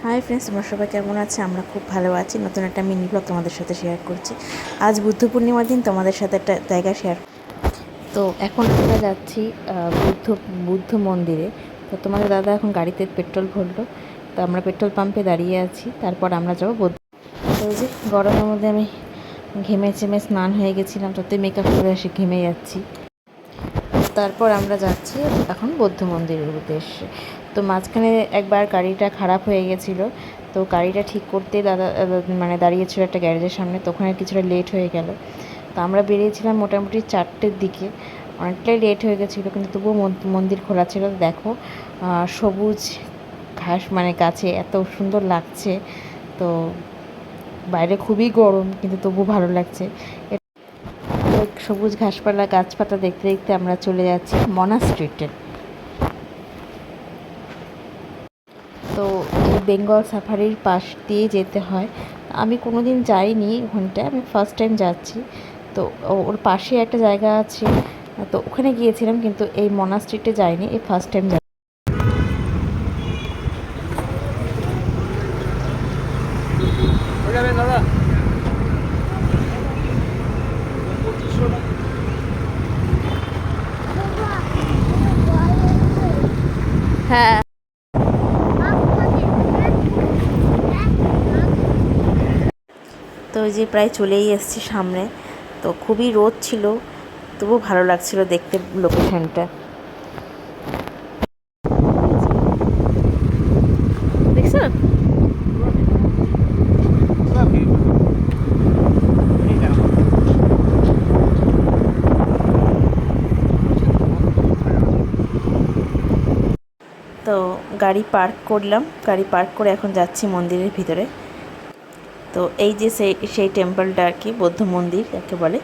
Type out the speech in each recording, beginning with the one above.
Hi friends, তোমরা সবাই কেমন আছে? আমরা খুব ভালো আছি। নতুন একটা মিনি ব্লগ তোমাদের সাথে শেয়ার করছি। আজ বুদ্ধ পূর্ণিমার দিন তোমাদের সাথে একটা জায়গা শেয়ার। তো এখন আমরা যাচ্ছি বুদ্ধ বুদ্ধ মন্দিরে। তো তোমাদের দাদা এখন গাড়িতে পেট্রোল ভরলো, তো আমরা পেট্রোল পাম্পে দাঁড়িয়ে আছি। তারপর আমরা যাবো বুদ্ধ। তো ওই যে গরমের মধ্যে আমি ঘেমে চেমে স্নান হয়ে গেছিলাম, তাতে মেকআপ করে এসে ঘেমে যাচ্ছি। তারপর আমরা যাচ্ছি এখন বৌদ্ধ মন্দিরের উদ্দেশ্যে। তো মাঝখানে একবার গাড়িটা খারাপ হয়ে গেছিলো, তো গাড়িটা ঠিক করতে দাদা মানে দাঁড়িয়েছিল একটা গ্যারেজের সামনে, তো ওখানে কিছুটা লেট হয়ে গেল। তো আমরা বেরিয়েছিলাম মোটামুটি 4টের দিকে, অনেকটাই লেট হয়ে গেছিলো, কিন্তু তবুও মন্দির খোলা ছিল। দেখো সবুজ ঘাস, মানে গাছে এত সুন্দর লাগছে। তো বাইরে খুবই গরম, কিন্তু তবু ভালো লাগছে। সবুজ ঘাসপালা গাছপাতা দেখতে দেখতে আমরা চলে যাচ্ছি মনাস্ট্রিটে। তো এই বেঙ্গল সাফারির পাশ দিয়ে যেতে হয়। আমি কোনো দিন যাইনি ওখানটায়, আমি ফার্স্ট টাইম যাচ্ছি। তো ওর পাশে একটা জায়গা আছে, তো ওখানে গিয়েছিলাম, কিন্তু এই মনাস্ট্রিটে যাইনি, এই ফার্স্ট টাইম যাই। হ্যাঁ, তো ওই যে প্রায় চলেই এসেছি সামনে। তো খুবই রোদ ছিল, তবুও ভালো লাগছিল দেখতে লোকেশনটা। দেখছো? তো গাড়ি পার্ক করলাম, গাড়ি পার্ক করে এখন যাচ্ছি মন্দিরের ভিতরে। তো এই যে সেই টেম্পলটা আর কি, বৌদ্ধ মন্দির যাকে বলে।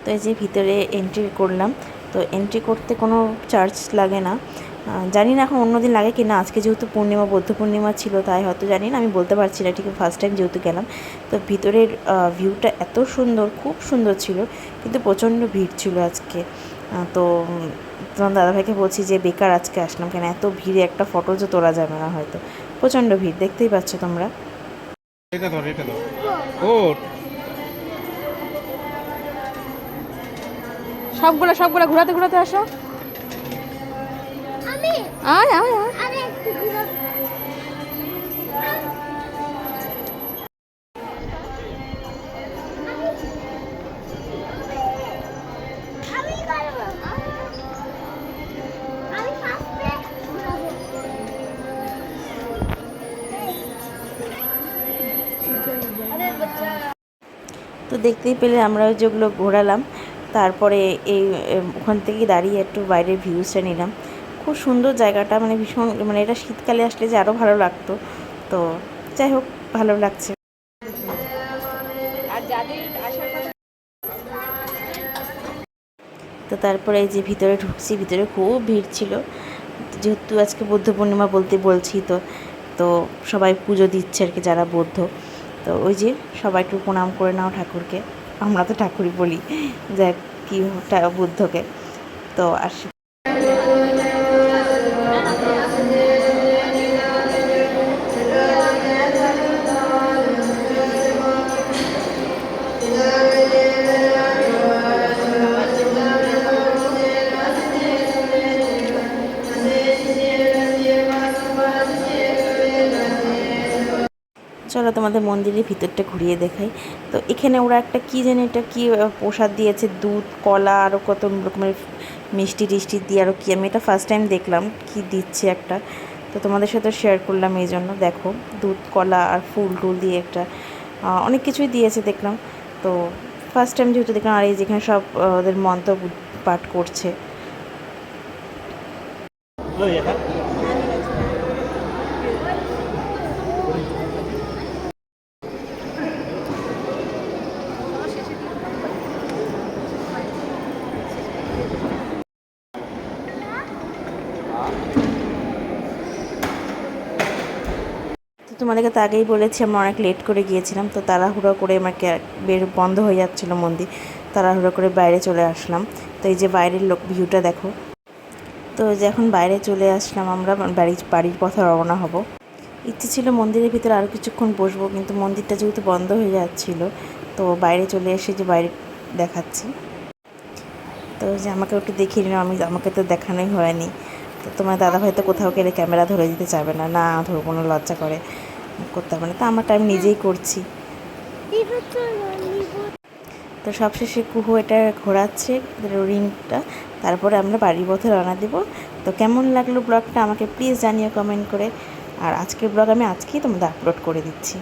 তো এই যে ভিতরে এন্ট্রি করলাম। তো এন্ট্রি করতে কোনো চার্জ লাগে না, জানি না এখন অন্যদিন লাগে কি না। আজকে যেহেতু পূর্ণিমা, বৌদ্ধ পূর্ণিমা ছিল, তাই হয়তো জানি না, আমি বলতে পারছি না ঠিক। ফার্স্ট টাইম যেহেতু গেলাম, তো ভিতরের ভিউটা এত সুন্দর, খুব সুন্দর ছিল, কিন্তু প্রচণ্ড ভিড় ছিল আজকে। তো তোমার দাদাভাইকে বলছি যে বেকার আজকে আসলাম, কেন এত ভিড়ে একটা ফটো যে তোলা যাবে না হয়তো। প্রচণ্ড ভিড়, দেখতেই পাচ্ছ তোমরা। সবগুলো সবগুলো ঘোরাতে ঘোরাতে আসো। আয় আয় আয়। তো দেখতেই পেলে আমরা যেগুলো ঘোরালাম, তারপরে এই ওখান থেকে দাঁড়িয়ে একটু বাইরের ভিউজটা নিলাম। খুব সুন্দর জায়গাটা, মানে ভীষণ, মানে এটা শীতকালে আসলে যে আরও ভালো লাগতো। তো যাই হোক, ভালো লাগছে। তো তারপরে এই যে ভিতরে ঢুকছি, ভিতরে খুব ভিড় ছিল, যেহেতু আজকে বৌদ্ধ পূর্ণিমা বলছি। তো তো সবাই পুজো দিচ্ছে আর কি, যারা বৌদ্ধ। তো ওই যে সবাই একটু প্রণাম করে নাও ঠাকুরকে, আমরা তো ঠাকুরই বলি, যাক কি বুদ্ধকে। তো আসি। চলো তোমাদের মন্দিরের ভিতরটা ঘুরিয়ে দেখাই। তো এখানে ওরা একটা কী জানি, এটা কী প্রসাদ দিয়েছে, দুধ কলা আরও কত রকমের মিষ্টি টিষ্টি দিয়ে, আরও কী, আমি এটা ফার্স্ট টাইম দেখলাম কি দিচ্ছে একটা। তো তোমাদের সাথে শেয়ার করলাম এই জন্য। দেখো দুধ কলা আর ফুল টুল দিয়ে একটা অনেক কিছুই দিয়েছে দেখলাম। তো ফার্স্ট টাইম যেহেতু দেখলাম, আর এই যেখানে সব ওদের মন্ত্র পাঠ করছে। তো তোমাদেরকে তো আগেই বলেছি আমরা অনেক লেট করে গিয়েছিলাম, তো তাড়াহুড়ো করে আমাকে বন্ধ হয়ে যাচ্ছিলো মন্দির, তাড়াহুড়ো করে বাইরে চলে আসলাম। তো এই যে বাইরের ভিউটা দেখো। তো যে এখন বাইরে চলে আসলাম, আমরা বাড়ির পথে রওনা হব। ইচ্ছে ছিল মন্দিরের ভিতরে আরও কিছুক্ষণ বসবো, কিন্তু মন্দিরটা যেহেতু বন্ধ হয়ে যাচ্ছিলো, তো বাইরে চলে এসে যে বাইরে দেখাচ্ছি। তো যে আমাকে একটু দেখিয়ে নিল, আমাকে তো দেখানোই হয়নি। তো তোমার দাদা হয়তো কোথাও গেলে ক্যামেরা ধরে দিতে চাবে না, না ধরবো না, লজ্জা করতে হবে না, তো আমারটা আমি নিজেই করছি। তো সবশেষে কুহু এটা ঘোরাচ্ছে রিংটা, তারপরে আমরা বাড়ির পথে রওনা দেব। তো কেমন লাগলো ব্লগটা আমাকে প্লিজ জানিও কমেন্ট করে। আর আজকের ব্লগ আমি আজকেই তোমাদের আপলোড করে দিচ্ছি।